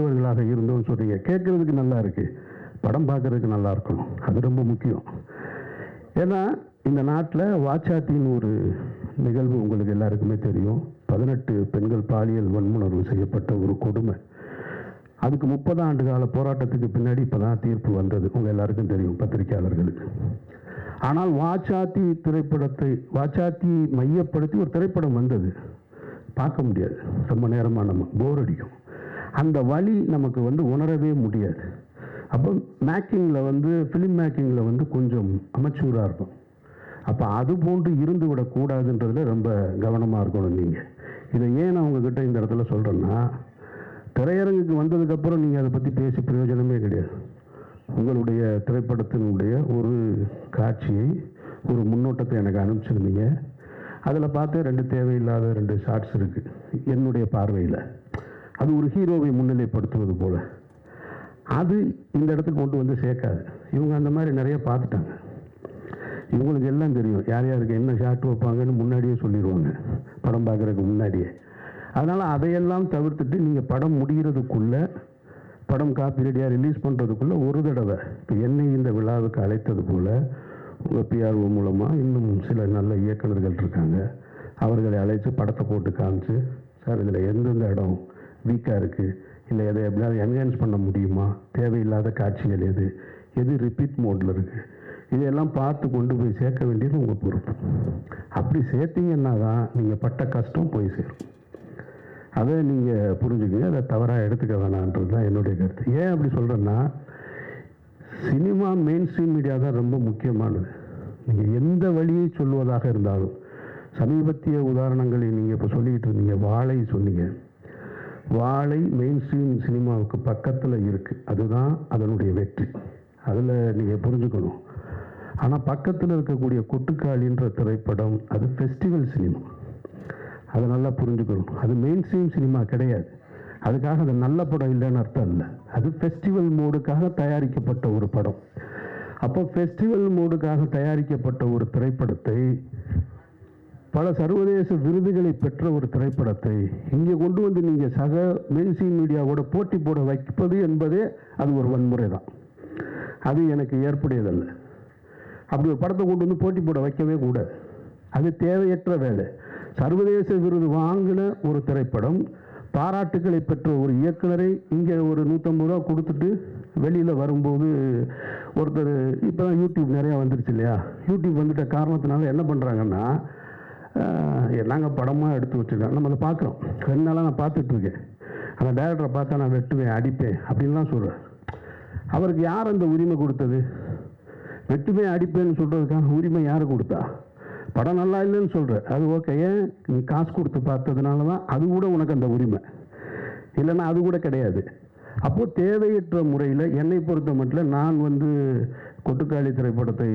இவர்களாக இருந்தோம்னு சொல்றீங்க. கேட்கறதுக்கு நல்லா இருக்கு, படம் பார்க்கறதுக்கு நல்லா இருக்கணும். அது ரொம்ப முக்கியம். ஏன்னா இந்த நாட்டில் வாச்சாத்தின்னு ஒரு நிகழ்வு உங்களுக்கு எல்லாருக்குமே தெரியும். 18 பெண்கள் பாலியல் வன்முணர்வு செய்யப்பட்ட ஒரு கொடுமை. அதுக்கு 30 ஆண்டு கால போராட்டத்துக்கு பின்னாடி இப்போதான் தீர்ப்பு வந்தது, உங்கள் எல்லாருக்கும் தெரியும், பத்திரிகையாளர்களுக்கு. ஆனால் வாச்சாத்தி மையப்படுத்தி ஒரு திரைப்படம் வந்தது, பார்க்க முடியாது, ரொம்ப நேரமாக நம்ம போர் அடிக்கும். அந்த வழி நமக்கு உணரவே முடியாது. அப்போ ஃபிலிம் மேக்கிங்கில் கொஞ்சம் அமெச்சூராக இருக்கும். அப்போ அது போன்று இருந்து விடக்கூடாதுன்றதுல ரொம்ப கவனமாக இருக்கணும் நீங்கள். இதை ஏன் நான் உங்ககிட்ட இந்த இடத்துல சொல்கிறேன்னா, திரையரங்குக்கு வந்ததுக்கப்புறம் நீங்கள் அதை பற்றி பேசி பிரயோஜனமே கிடையாது. உங்களுடைய திரைப்படத்தினுடைய ஒரு காட்சியை, ஒரு முன்னோட்டத்தை எனக்கு அனுப்பிச்சிருந்தீங்க. அதில் பார்த்து 2 தேவையில்லாத 2 ஷார்ட்ஸ் இருக்குது என்னுடைய பார்வையில். அது ஒரு ஹீரோவை முன்னிலைப்படுத்துவது போல். அது இந்த இடத்துக்கு கொண்டு வந்து சேர்க்காது. இவங்க அந்த மாதிரி நிறைய பார்த்துட்டாங்க. இவங்களுக்கு எல்லாம் தெரியும் யார் யாருக்கு என்ன ஷார்ட் வைப்பாங்கன்னு முன்னாடியே சொல்லிடுவாங்க, படம் பார்க்குறதுக்கு முன்னாடியே. அதனால் அதையெல்லாம் தவிர்த்துட்டு நீங்கள் படம் முடிகிறதுக்குள்ளே, படம் காப்பி ரெடியாக ரிலீஸ் பண்ணுறதுக்குள்ளே ஒரு தடவை இப்போ என்னை இந்த விழாவுக்கு அழைத்தது போல் உங்கள் பிஆர்ஓ மூலமாக இன்னும் சில நல்ல இயக்குநர்கள் இருக்காங்க, அவர்களை அழைச்சி படத்தை போட்டு காமிச்சு, சார் இதில் எந்தெந்த இடம் வீக்காக இருக்குது, இல்லை எதை எப்படியாவது என்ஹான்ஸ் பண்ண முடியுமா, தேவையில்லாத காட்சிகள் எது ரிப்பீட் மோடில் இருக்குது, இதையெல்லாம் பார்த்து கொண்டு போய் சேர்க்க வேண்டியது உங்கள் பொறுப்பு. அப்படி சேர்த்தீங்கன்னா தான் நீங்கள் பட்ட கஷ்டம் போய் சேரும். அதை நீங்கள் புரிஞ்சுக்கங்க, அதை தவறாக எடுத்துக்க வேணான்றது தான் என்னுடைய கருத்து. ஏன் அப்படி சொல்கிறேன்னா, சினிமா மெயின் ஸ்ட்ரீம் மீடியா தான் ரொம்ப முக்கியமானது. நீங்கள் எந்த வழியை சொல்வதாக இருந்தாலும், சமீபத்திய உதாரணங்களை நீங்கள் இப்போ சொல்லிக்கிட்டு இருந்தீங்க, வாழை சொன்னீங்க. வாழை மெயின் ஸ்ட்ரீம் சினிமாவுக்கு பக்கத்தில் இருக்குது, அதுதான் அதனுடைய வெற்றி. அதில் நீங்கள் புரிஞ்சுக்கணும். ஆனால் பக்கத்தில் இருக்கக்கூடிய கொட்டுக்காளின்ற திரைப்படம் அது ஃபெஸ்டிவல் சினிமா, அதை நல்லா புரிஞ்சுக்கணும். அது மெயின் ஸ்ட்ரீம் சினிமா கிடையாது. அதுக்காக அது நல்ல படம் இல்லைன்னு அர்த்தம் இல்லை. அது ஃபெஸ்டிவல் மோடுக்காக தயாரிக்கப்பட்ட ஒரு படம். அப்போ ஃபெஸ்டிவல் மோடுக்காக தயாரிக்கப்பட்ட ஒரு திரைப்படத்தை, பல சர்வதேச விருதுகளை பெற்ற ஒரு திரைப்படத்தை இங்கே கொண்டு வந்து நீங்கள் சக மெயின் ஸ்ட்ரீம் மீடியாவோட போட்டி போட வைப்பது என்பதே அது ஒரு வன்முறை தான். அது எனக்கு ஏற்புடையதல்ல. அப்படி ஒரு படத்தை கொண்டு வந்து போட்டி போட வைக்கவே கூடாது. அது தேவையற்ற வேலை. சர்வதேச விருது வாங்கின ஒரு திரைப்படம், பாராட்டுக்களை பெற்ற ஒரு இயக்குனரை இங்கே ஒரு 150 ரூபா கொடுத்துட்டு வெளியில் வரும்போது ஒருத்தர், இப்போ தான் யூடியூப் நிறையா வந்துருச்சு இல்லையா, யூடியூப் வந்துட்ட காரணத்தினால என்ன பண்ணுறாங்கன்னா, நாங்கள் படமாக எடுத்து வச்சுருக்கோம், நம்ம அதை பார்க்குறோம். 2 நாளாக நான் பார்த்துட்ருக்கேன், அந்த டைரக்டரை பார்த்தா நான் வெட்டுவேன் அடிப்பேன் அப்படின்லாம் சொல்கிறேன். அவருக்கு யார் அந்த உரிமை கொடுத்தது? வெட்டுவேன் அடிப்பேன்னு சொல்கிறதுக்கான உரிமை யார் கொடுத்தா? படம் நல்லா இல்லைன்னு சொல்கிற, அது ஓகே, ஏன் நீ காசு கொடுத்து பார்த்ததுனால தான் அது கூட உனக்கு அந்த உரிமை, இல்லைன்னா அது கூட கிடையாது. அப்போது தேவையற்ற முறையில் என்னை பொறுத்த மட்டும் நான் கொட்டுக்காளி திரைப்படத்தை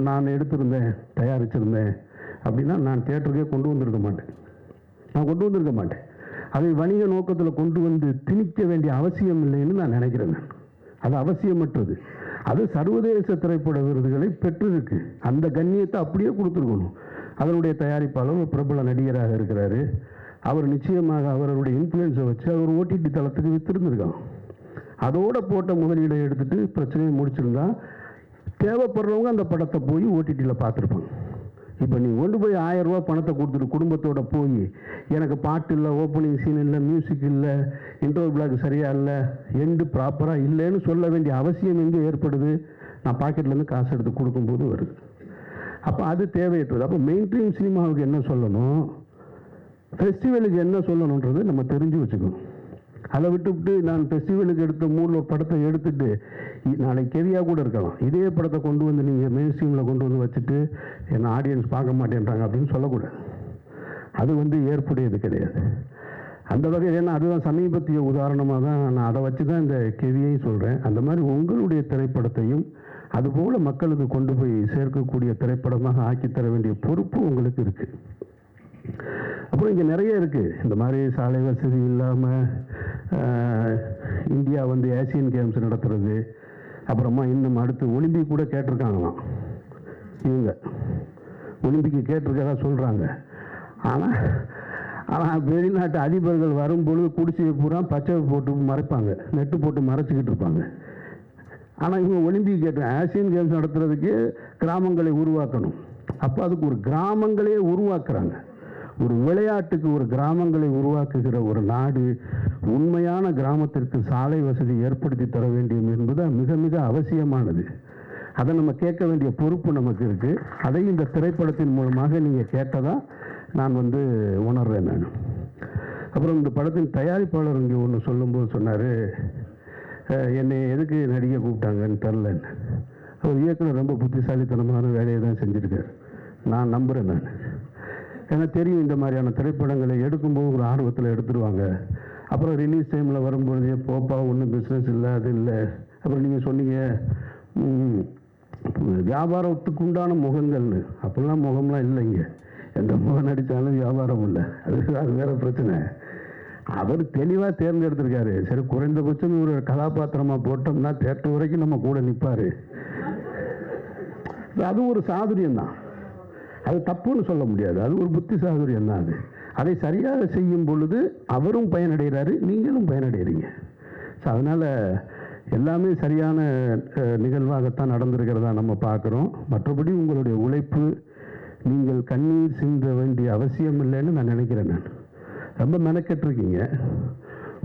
நான் எடுத்திருந்தேன், தயாரிச்சிருந்தேன் அப்படின்னா நான் தியேட்டருக்கே கொண்டு வந்திருக்க மாட்டேன். அதை வணிக நோக்கத்தில் கொண்டு வந்து திணிக்க வேண்டிய அவசியம் இல்லைன்னு நான் நினைக்கிறேன். அது அவசியமற்றது. அது சர்வதேச திரைப்பட விருதுகளை பெற்றிருக்கு, அந்த கண்ணியத்தை அப்படியே கொடுத்துருக்கணும். அதனுடைய தயாரிப்பாளர் ஒரு பிரபல நடிகராக இருக்கிறாரு, அவர் நிச்சயமாக அவருடைய இன்ஃப்ளூயன்ஸை வச்சு அவர் ஓடிடி தளத்துக்கு வித்திருந்துருக்காங்க. அதோட போட்ட முதலீடை எடுத்துட்டு பிரச்சனையை முடிச்சிருந்தா தேவைப்படுறவங்க அந்த படத்தை போய் ஓடிடியில் பார்த்துருப்பாங்க. இப்போ நீ கொண்டு போய் 1000 ரூபா பணத்தை கொடுத்துட்டு குடும்பத்தோட போய் எனக்கு பாட்டு இல்லை, ஓப்பனிங் சீன் இல்லை, மியூசிக் இல்லை, இன்ட்ரோ பிளாக் சரியா இல்லை, எண்டு ப்ராப்பராக இல்லைன்னு சொல்ல வேண்டிய அவசியம் எங்கே ஏற்படுது? நான் பாக்கெட்லேருந்து காசு எடுத்து கொடுக்கும்போது வருது. அப்போ அது தேவையற்றது. அப்போ மெயின் ஸ்ட்ரீம் சினிமாவுக்கு என்ன சொல்லணும், ஃபெஸ்டிவலுக்கு என்ன சொல்லணுன்றது நம்ம தெரிஞ்சு வச்சுக்கணும். அதை விட்டுவிட்டு நான் ஃபெஸ்டிவலுக்கு எடுத்த மூணு படத்தை எடுத்துட்டு நாளைக்கு கெவியாக கூட இருக்கலாம், இதே படத்தை கொண்டு வந்து நீங்கள் மெயின் ஸ்ட்ரீமில் கொண்டு வந்து வச்சுட்டு என்ன ஆடியன்ஸ் பார்க்க மாட்டேன்றாங்க அப்படின்னு சொல்லக்கூடாது. அது ஏற்புடையது கிடையாது அந்த வகையில். ஏன்னா அதுதான் சமீபத்திய உதாரணமாக தான் நான் அதை வச்சு தான் இந்த கெவியையும் சொல்கிறேன். அந்த மாதிரி உங்களுடைய திரைப்படத்தையும் அதுபோல் மக்களுக்கு கொண்டு போய் சேர்க்கக்கூடிய திரைப்படமாக ஆக்கித்தர வேண்டிய பொறுப்பு உங்களுக்கு இருக்குது. அப்புறம் இங்கே நிறைய இருக்குது இந்த மாதிரி சாலை வசதி இல்லாமல் இந்தியா ஏசியன் கேம்ஸ் நடத்துறது, அப்புறமா இன்னும் அடுத்து ஒலிம்பிக் கூட கேட்டிருக்காங்களாம். இவங்க ஒலிம்பிக்கு கேட்டிருக்கதா சொல்கிறாங்க. ஆனால் ஆனால் வெளிநாட்டு அதிபர்கள் வரும்பொழுது குடிசையை பூரா பச்சை போட்டு மறைப்பாங்க, நெட்டு போட்டு மறைச்சிக்கிட்டு இருப்பாங்க. ஆனால் இவங்க ஒலிம்பிக் கேட்டேன், ஆசியன் கேம்ஸ் நடத்துறதுக்கு கிராமங்களை உருவாக்கணும். அப்போ அதுக்கு ஒரு கிராமங்களே உருவாக்குறாங்க. ஒரு விளையாட்டுக்கு ஒரு கிராமங்களை உருவாக்குகிற ஒரு நாடு உண்மையான கிராமத்திற்கு சாலை வசதி ஏற்படுத்தி தர வேண்டும் என்பது மிக மிக அவசியமானது. அதை நம்ம கேட்க வேண்டிய பொறுப்பு நமக்கு இருக்குது. அதை இந்த திரைப்படத்தின் மூலமாக நீங்கள் கேட்டதாக நான் உணர்றேன். நான் அப்புறம் இந்த படத்தின் தயாரிப்பாளர் இங்கே ஒன்று சொல்லும்போது சொன்னார், என்னை எதுக்கு நடிகை கூப்பிட்டாங்கன்னு தெரிலன்னு. அவர் இயக்குனர் ரொம்ப புத்திசாலித்தனமான வேலையை தான் செஞ்சுருக்கார், நான் நம்புகிறேன். நான் ஏன்னா தெரியும், இந்த மாதிரியான திரைப்படங்களை எடுக்கும்போது ஒரு ஆர்வத்தில் எடுத்துருவாங்க. அப்புறம் ரிலீஸ் டைமில் வரும்பொழுதே போப்பா ஒன்றும் பிஸ்னஸ் இல்லை, அது இல்லை. அப்புறம் நீங்கள் சொன்னீங்க வியாபாரத்துக்கு உண்டான முகங்கள்னு. அப்படிலாம் முகம்லாம் இல்லைங்க, எந்த முகம் நடித்தாலும் வியாபாரம் இல்லை, அது வேறு பிரச்சனை. அவர் தெளிவாக தேர்ந்தெடுத்திருக்காரு. சரி, குறைந்தபட்சம் ஒரு கதாபாத்திரமாக போட்டோம்னா தேட்டர் வரைக்கும் நம்ம கூட நிற்பார். அது ஒரு சாதுரியம் தான், அது தப்புன்னு சொல்ல முடியாது, அது ஒரு புத்தி சாதுரியம் தான். அதை சரியாக செய்யும் பொழுது அவரும் பயனடைகிறாரு, நீங்களும் பயனடைகிறீங்க. ஸோ அதனால் எல்லாமே சரியான நிகழ்வாகத்தான் நடந்திருக்கிறதா நம்ம பார்க்குறோம். மற்றபடி உங்களுடைய உழைப்பு, நீங்கள் கண்ணீர் சிந்த வேண்டிய அவசியம் இல்லைன்னு நான் நினைக்கிறேன். நான் ரொம்ப மெனக்கெட்டிருக்கீங்க,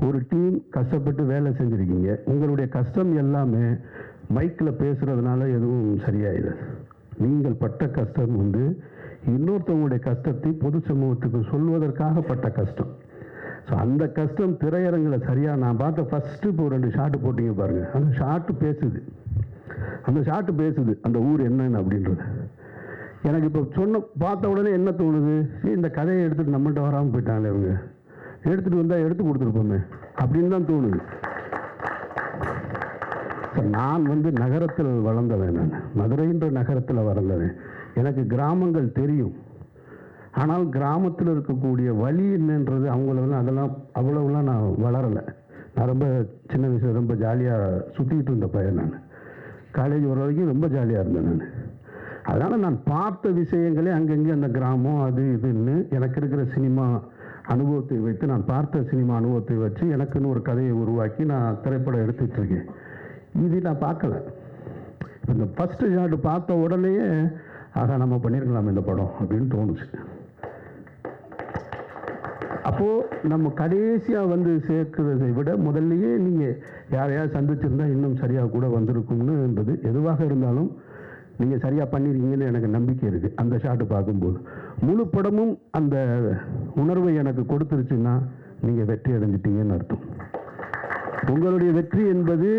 ஒரு டீம் கஷ்டப்பட்டு வேலை செஞ்சுருக்கீங்க. உங்களுடைய கஷ்டம் எல்லாமே மைக்கில் பேசுகிறதுனால எதுவும் சரியாயிடுது. நீங்கள் பட்ட கஷ்டம் இன்னொருத்தவங்களுடைய கஷ்டத்தை பொது சமூகத்துக்கு சொல்வதற்காக பட்ட கஷ்டம். ஸோ அந்த கஷ்டம் திரையரங்கில் சரியாக நான் பார்த்த ஃபஸ்ட்டு இப்போ 2 ஷாட்டு போட்டிங்க பாருங்கள், அந்த ஷாட்டு பேசுது அந்த ஊர் என்னன்னு அப்படின்றது. எனக்கு இப்போ பார்த்த உடனே என்ன தோணுது, இந்த கதையை எடுத்துகிட்டு நம்மள்கிட்ட வராமல் போயிட்டாங்களே, இவங்க எடுத்துகிட்டு வந்தால் எடுத்து கொடுத்துருப்போமே அப்படின்னு தான் தோணுது. நான் நகரத்தில் வளர்ந்தவன், நான் மதுரைன்ற நகரத்தில் வளர்ந்தவன். எனக்கு கிராமங்கள் தெரியும், ஆனால் கிராமத்தில் இருக்கக்கூடிய வழி என்னன்றது அதெல்லாம் அவ்வளவுலாம் நான் வளரலை. நான் ரொம்ப சின்ன வயசில் ரொம்ப ஜாலியாக சுற்றிக்கிட்டு இருந்த பையன். நான் காலேஜ் வர வரைக்கும் ரொம்ப ஜாலியாக இருந்தேன். நான் அதனால் நான் பார்த்த விஷயங்களே அங்கங்கே அந்த கிராமம் அது இதுன்னு எனக்கு இருக்கிற சினிமா அனுபவத்தை வைத்து, நான் பார்த்த சினிமா அனுபவத்தை வச்சு எனக்குன்னு ஒரு கதையை உருவாக்கி நான் திரைப்படம் எடுத்துகிட்ருக்கேன். இது நான் பார்க்கல. இந்த ஃபஸ்ட்டு ஷாட் பார்த்த உடனேயே ஆகா நம்ம பண்ணியிருக்கலாம் இந்த படம் அப்படின்னு தோணுச்சு. அப்போது நம்ம கடைசியாக சேர்க்கிறதை விட முதல்லையே நீங்கள் யாரையாவது சந்திச்சிருந்தா இன்னும் சரியாக கூட வந்திருக்கும்னுன்றது. எதுவாக இருந்தாலும் நீங்கள் சரியாக பண்ணியிருக்கீங்கன்னு எனக்கு நம்பிக்கை இருக்குது. அந்த ஷாட்டு பார்க்கும்போது முழு படமும் அந்த உணர்வை எனக்கு கொடுத்துருச்சுன்னா நீங்கள் வெற்றி அடைஞ்சிட்டீங்கன்னு அர்த்தம். உங்களுடைய வெற்றி என்பது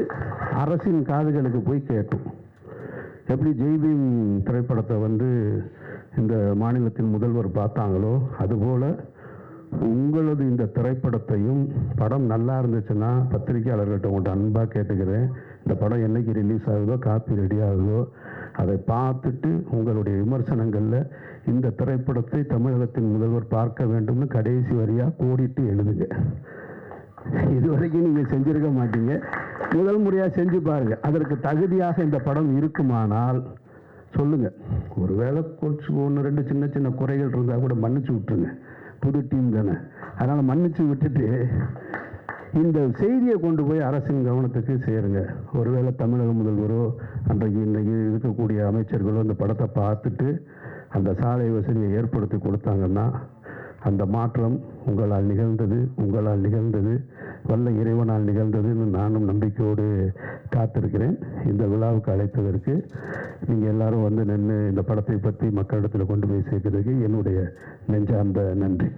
அரசின் காதுகளுக்கு போய் கேட்கும். எப்படி ஜெய்பீம் திரைப்படத்தை இந்த மாநிலத்தின் முதல்வர் பார்த்தாங்களோ, அதுபோல் உங்களது இந்த திரைப்படத்தையும் படம் நல்லா இருந்துச்சுன்னா பத்திரிகையாளர்கள்ட்ட உங்கள்கிட்ட அன்பாக கேட்டுக்கிறேன், இந்த படம் என்னைக்கு ரிலீஸ் ஆகுதோ, காப்பி ரெடி ஆகுதோ, அதை பார்த்துட்டு உங்களுடைய விமர்சனங்களில் இந்த திரைப்படத்தை தமிழகத்தின் முதல்வர் பார்க்க வேண்டும்னு கடைசி வரியாக கோடிட்டு எழுதுங்க. இது வரைக்கும் நீங்கள் செஞ்சிருக்க மாட்டீங்க, முதல் முறையாக செஞ்சு பாருங்க. அதற்கு தகுதியாக இந்த படம் இருக்குமானால் சொல்லுங்கள். ஒருவேளை கொஞ்சம் 1-2 சின்ன சின்ன குறைகள் இருந்தால் கூட மன்னிச்சு விட்டுருங்க, புது டீம் தானே. அதனால் மன்னிச்சு விட்டுட்டு இந்த செய்தியை கொண்டு போய் அரசின் கவனத்துக்கு சேருங்க. ஒருவேளை தமிழக முதல்வரோ இன்றைக்கு இருக்கக்கூடிய அமைச்சர்களோ இந்த படத்தை பார்த்துட்டு அந்த சாலை வசதியை ஏற்படுத்தி கொடுத்தாங்கன்னா அந்த மாற்றம் உங்களால் நிகழ்ந்தது வல்ல இறைவனால் நிகழ்ந்ததுன்னு நானும் நம்பிக்கையோடு காத்திருக்கிறேன். இந்த விழாவுக்கு அழைத்ததற்கு நீங்கள் எல்லாரும் நின்று இந்த படத்தை பற்றி மக்களிடத்தில் கொண்டு போய் சேர்க்கிறதுக்கு என்னுடைய நெஞ்சார்ந்த நன்றி.